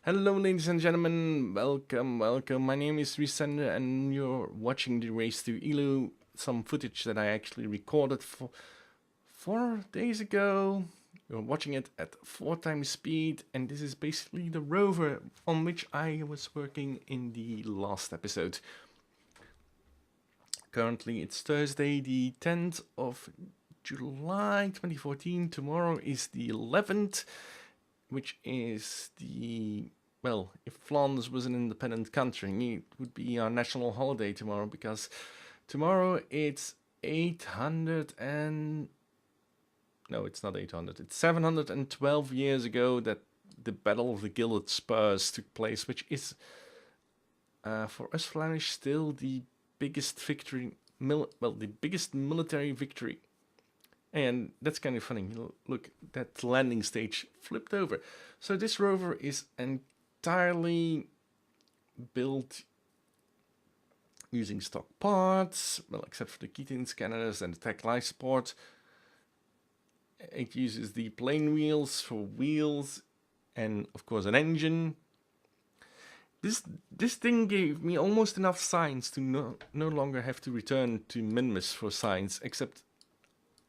Hello ladies and gentlemen, welcome. My name is Resender and you're watching the race to Eeloo, some footage that I actually recorded for 4 days ago. You're watching it at 4 times speed, and this is basically the rover on which I was working in the last episode. Currently it's Thursday the 10th of July 2014, tomorrow is the 11th, which is the... Well, if Flanders was an independent country, it would be our national holiday tomorrow, because tomorrow it's 800 and... No, it's not 800. It's 712 years ago that the Battle of the Gilded Spurs took place, which is, for us Flemish, still the biggest victory, the biggest military victory. And that's kind of funny. Look, that landing stage flipped over. So this rover is entirely built using stock parts, well, except for the ketone scanners and the tech life support. It uses the plane wheels for wheels and, of course, an engine. This thing gave me almost enough science to no longer have to return to Minmus for science, except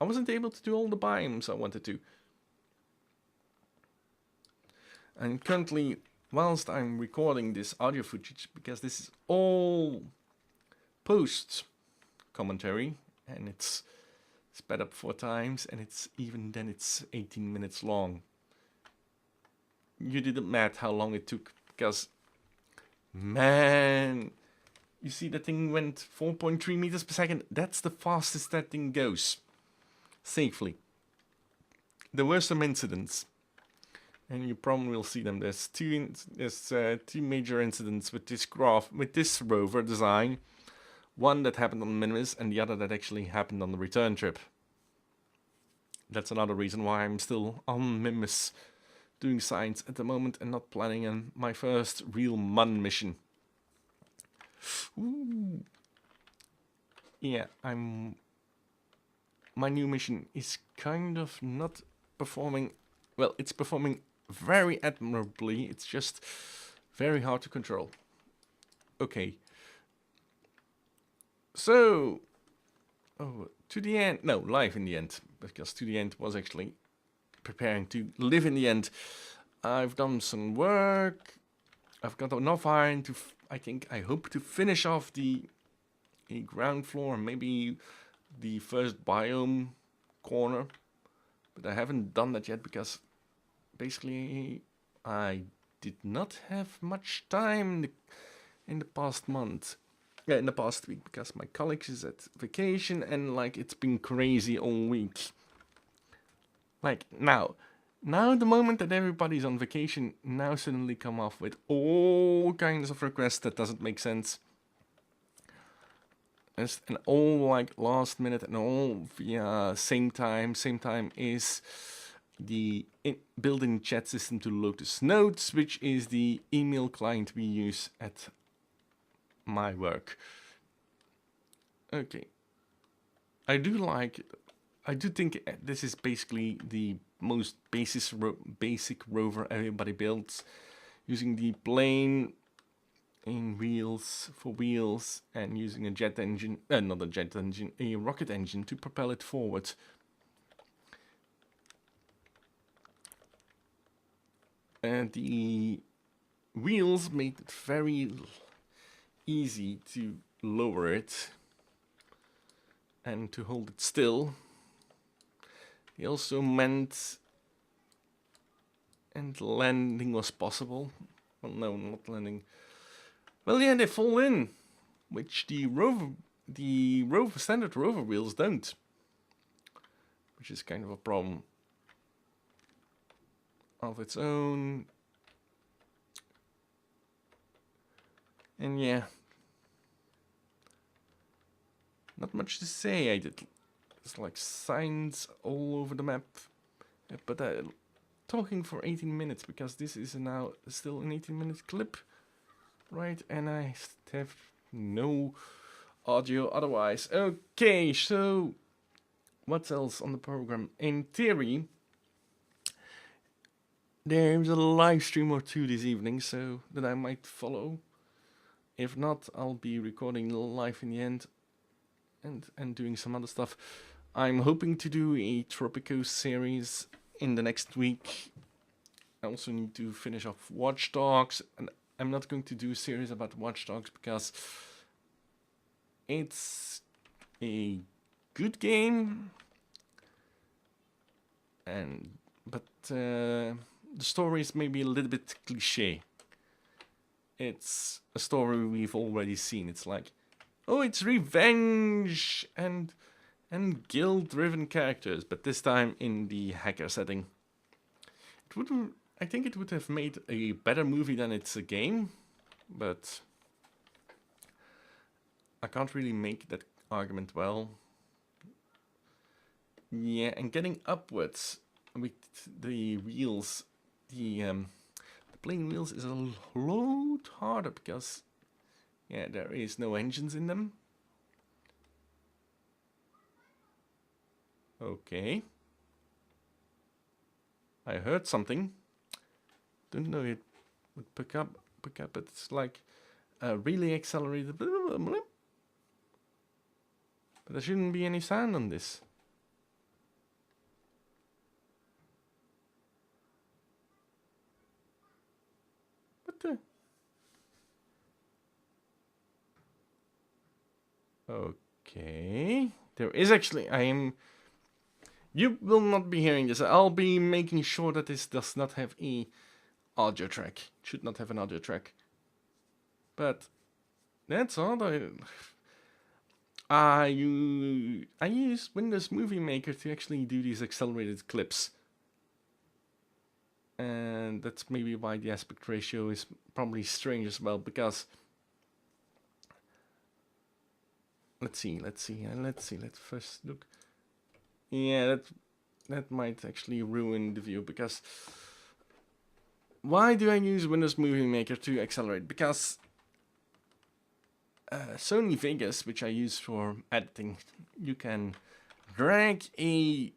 I wasn't able to do all the biomes I wanted to. And currently, whilst I'm recording this audio footage, because this is all post commentary, and it's sped up 4 times, and it's 18 minutes long. You did the math how long it took, because, man, you see that thing went 4.3 meters per second. That's the fastest that thing goes. Safely. There were some incidents, and you probably will see them. There's two major incidents with this rover design. One that happened on Minmus, and the other that actually happened on the return trip. That's another reason why I'm still on Minmus doing science at the moment and not planning on my first real MUN mission. Ooh. Yeah, my new mission is kind of not performing... Well, it's performing very admirably. It's just very hard to control. Okay. So... Oh, to the end... No, live in the end. Because to the end was actually preparing to live in the end. I've done some work. I've got enough iron to... I hope to finish off the ground floor and maybe the first biome corner, but I haven't done that yet because basically I did not have much time in the past month. Yeah, in the past week, because my colleague is at vacation and like it's been crazy all week. Like now the moment that everybody's on vacation, now suddenly come off with all kinds of requests that doesn't make sense. And all like last minute and all via same time is the built-in chat system to Lotus Notes, which is the email client we use at my work. Okay. I do think this is basically the most basic rover everybody builds, using the plane in wheels for wheels and using a jet engine, not a jet engine, a rocket engine to propel it forward. And the wheels made it very easy to lower it and to hold it still. They also meant, and landing was possible. Well, no, not landing. Well, yeah, they fall in, which the standard rover wheels don't, which is kind of a problem of its own. And yeah, not much to say. I did like signs all over the map, but talking for 18 minutes because this is now still an 18-minute clip. Right, and I have no audio otherwise. Okay, so what else on the program? In theory, there's a live stream or two this evening, so that I might follow. If not, I'll be recording live in the end and doing some other stuff. I'm hoping to do a Tropico series in the next week. I also need to finish off Watch Dogs, and I'm not going to do a series about Watch Dogs because it's a good game, but the story is maybe a little bit cliche. It's a story we've already seen. It's like, oh, it's revenge and guilt-driven characters, but this time in the hacker setting. It wouldn't. I think it would have made a better movie than it's a game, but I can't really make that argument well. Yeah, and getting upwards with the wheels, the plane wheels is a lot harder because, yeah, there is no engines in them. Okay. I heard something. Don't know it would pick up. It's like really accelerated. But there shouldn't be any sound on this. What the? Okay. There is actually. You will not be hearing this. I'll be making sure that this does not have a audio track. It should not have an audio track. But that's odd. I use Windows Movie Maker to actually do these accelerated clips. And that's maybe why the aspect ratio is probably strange as well, because let's first look. Yeah, that might actually ruin the view, because why do I use Windows Movie Maker to accelerate? Because Sony Vegas, which I use for editing, you can drag a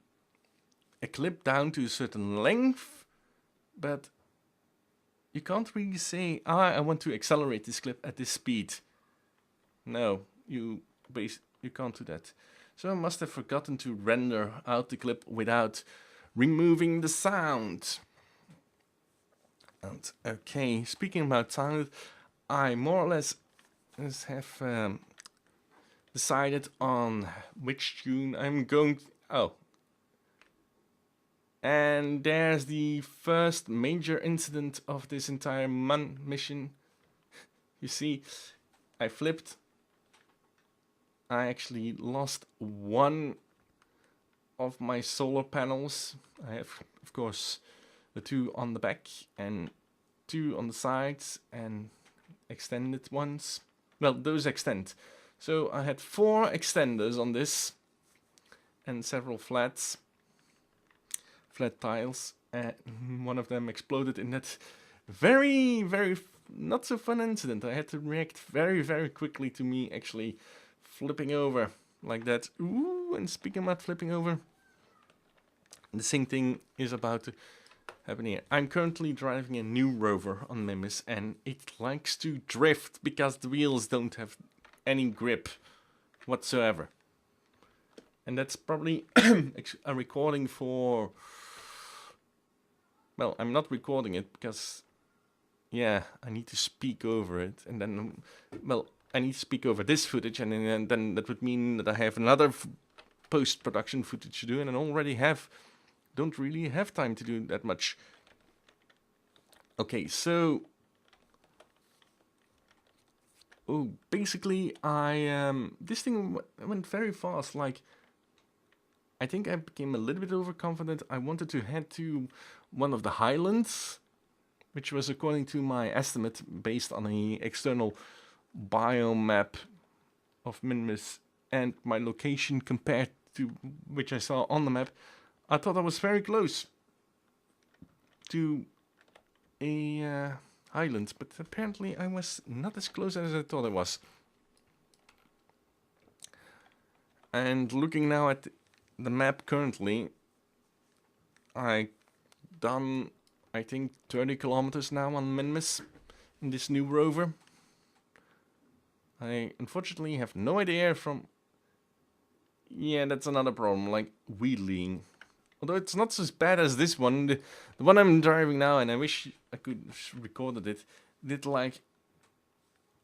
clip down to a certain length, but you can't really say, I want to accelerate this clip at this speed. No, you can't do that. So I must have forgotten to render out the clip without removing the sound. And okay, speaking about sound, I more or less have decided on which tune I'm going to... Oh. And there's the first major incident of this entire mission. You see, I flipped. I actually lost one of my solar panels. I have, of course, the two on the back and two on the sides and extended ones. Well, those extend. So I had 4 extenders on this and several flat tiles. One of them exploded in that very, very not so fun incident. I had to react very, very quickly to me actually flipping over like that. Ooh, and speaking about flipping over, the same thing is about to happen here. I'm currently driving a new rover on Minmus, and it likes to drift because the wheels don't have any grip whatsoever. And that's probably a recording for... Well, I'm not recording it because, yeah, I need to speak over it. And then, well, I need to speak over this footage, and then that would mean that I have another post-production footage to do, and I already don't really have time to do that much. Okay, so... Oh, basically, this thing went very fast. Like, I think I became a little bit overconfident. I wanted to head to one of the highlands, which was according to my estimate based on an external biomap of Minmus and my location compared to which I saw on the map. I thought I was very close to a highland, but apparently I was not as close as I thought I was. And looking now at the map currently, I done I think, 30 kilometers now on Minmus in this new rover. I unfortunately have no idea from... Yeah, that's another problem, like wheeling. Although it's not as bad as this one. The one I'm driving now, and I wish I could have recorded it, did like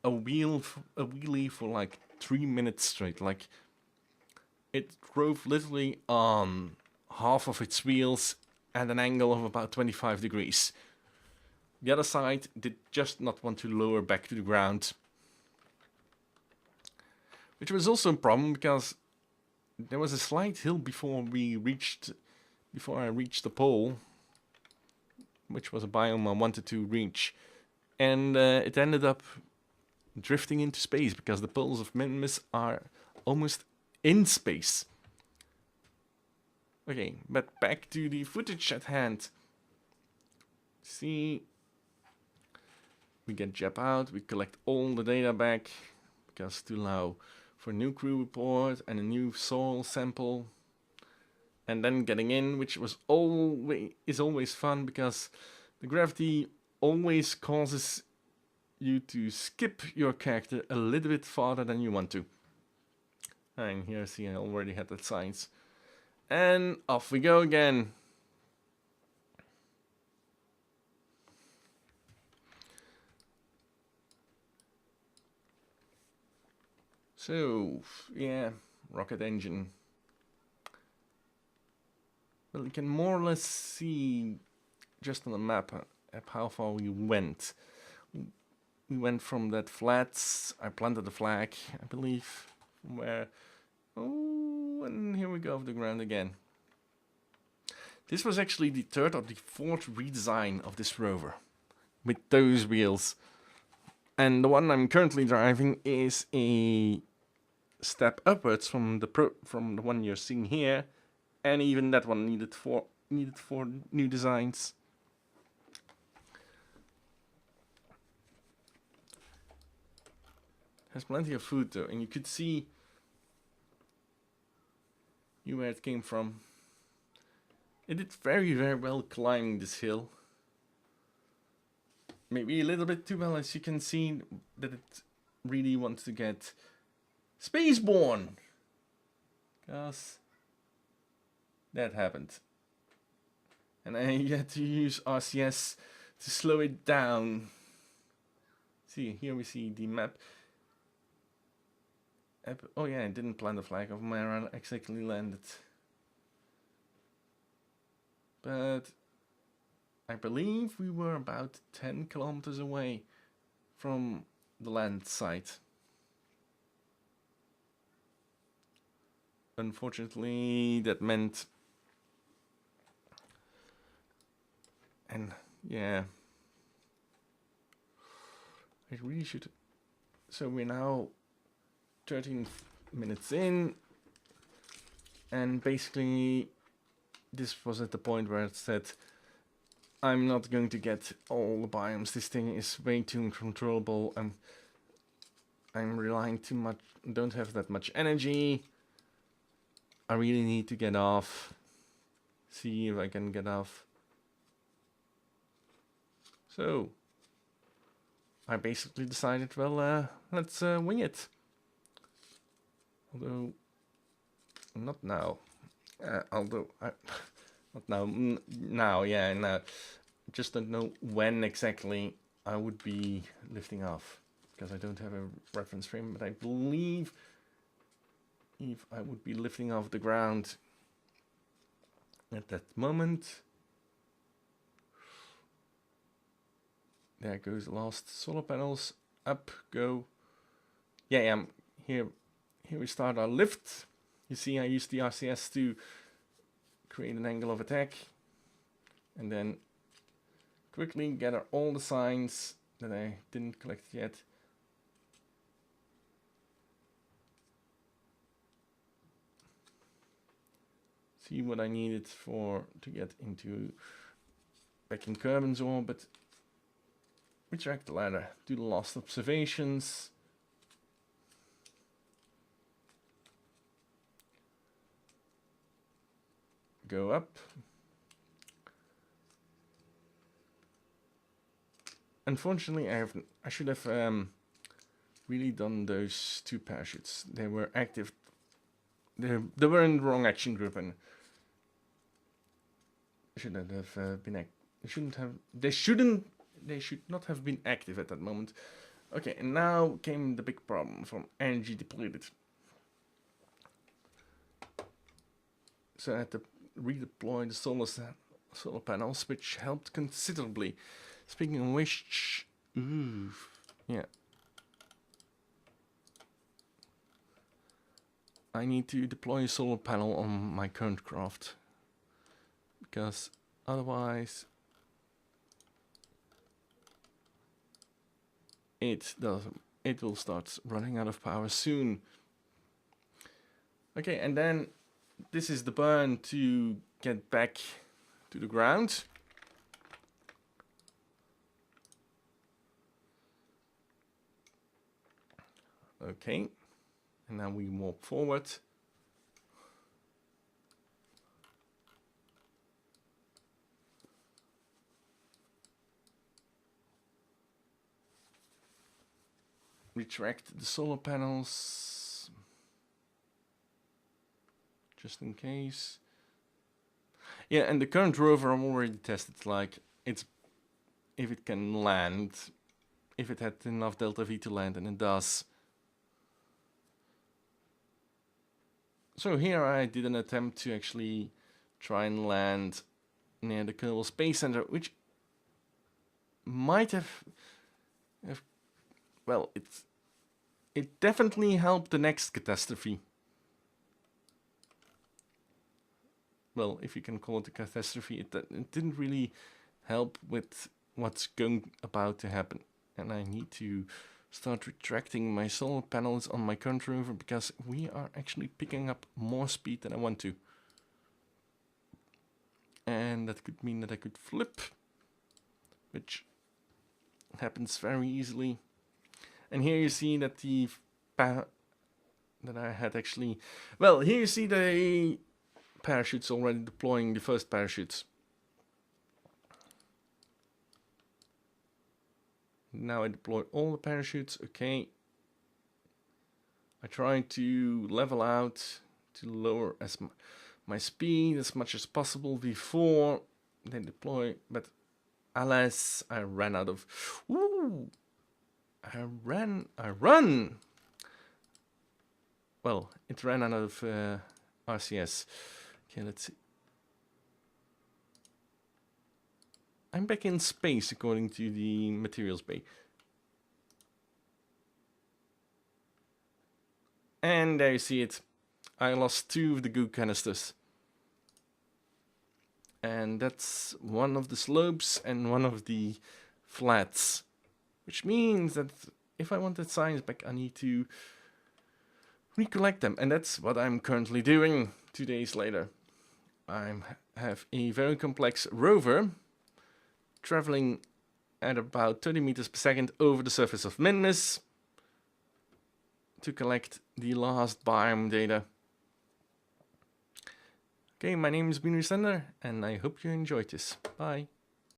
a wheelie for like 3 minutes straight. Like, it drove literally on half of its wheels at an angle of about 25 degrees. The other side did just not want to lower back to the ground. Which was also a problem because there was a slight hill before I reached the pole, which was a biome I wanted to reach. And it ended up drifting into space because the poles of Minmus are almost in space. Okay, but back to the footage at hand. See, we get Jep out, we collect all the data back, because to allow for a new crew report and a new soil sample, and then getting in, which was always fun, because the gravity always causes you to skip your character a little bit farther than you want to. And here, see, I already had that science. And off we go again. So, yeah, rocket engine. Well, you can more or less see just on the map how far we went. We went from that flats, I planted the flag, I believe, where... Oh, and here we go off the ground again. This was actually the third or the fourth redesign of this rover, with those wheels. And the one I'm currently driving is a step upwards from the one you're seeing here, and even that one needed for new designs. Has plenty of food though, and you could see where it came from. It did very, very well climbing this hill. Maybe a little bit too well, as you can see that it really wants to get spaceborne. Because that happened. And I had to use RCS to slow it down. See, here we see the map. Oh yeah, I didn't plant the flag of where I exactly landed. But I believe we were about 10 kilometers away from the land site. Unfortunately, that meant... And yeah, I really should... So we're now 13 minutes in, and basically this was at the point where it said I'm not going to get all the biomes. This thing is way too uncontrollable, and I'm relying too much, don't have that much energy. I really need to get off. See if I can get off. So I basically decided, well, let's wing it. Although, not now. Not now. Now, yeah, now. Just don't know when exactly I would be lifting off, because I don't have a reference frame. But I believe if I would be lifting off the ground at that moment. There goes the last solar panels. Up go. Yeah, here we start our lift. You see I used the RCS to create an angle of attack. And then quickly gather all the signs that I didn't collect yet. See what I needed to get into back in Kerbin's orbit. Retract the ladder, do the last observations. Go up. unfortunately, I should have really done those 2 parachutes. They were active. They were in the wrong action group, and shouldn't have been. They shouldn't have. They shouldn't. They should not have been active at that moment. Okay, and now came the big problem from energy depleted. So I had to redeploy the solar panels, which helped considerably. Speaking of which, yeah. I need to deploy a solar panel on my current craft, because otherwise it will start running out of power soon. Okay, and then this is the burn to get back to the ground. Okay, and now we walk forward. Retract the solar panels, just in case. Yeah, and the current rover I've already tested, like, if it can land, if it had enough delta V to land, and it does. So here I did an attempt to actually try and land near the Kerbal Space Center, which might have well, it definitely helped the next catastrophe. Well, if you can call it a catastrophe, it didn't really help with what's about to happen. And I need to start retracting my solar panels on my current rover, because we are actually picking up more speed than I want to. And that could mean that I could flip, which happens very easily. And here you see that that I had actually... Well, here you see the parachutes already deploying the first parachutes. Now I deploy all the parachutes. Okay. I try to level out to lower my speed as much as possible before they deploy, but alas, I ran out of... Ooh! I run! Well, it ran out of RCS. Okay, let's see. I'm back in space according to the materials bay. And there you see it. I lost 2 of the goo canisters. And that's one of the slopes and one of the flats. Which means that if I want that science back, I need to recollect them. And that's what I'm currently doing 2 days later. I have a very complex rover traveling at about 30 meters per second over the surface of Minmus to collect the last biome data. Okay, my name is Resender, and I hope you enjoyed this. Bye.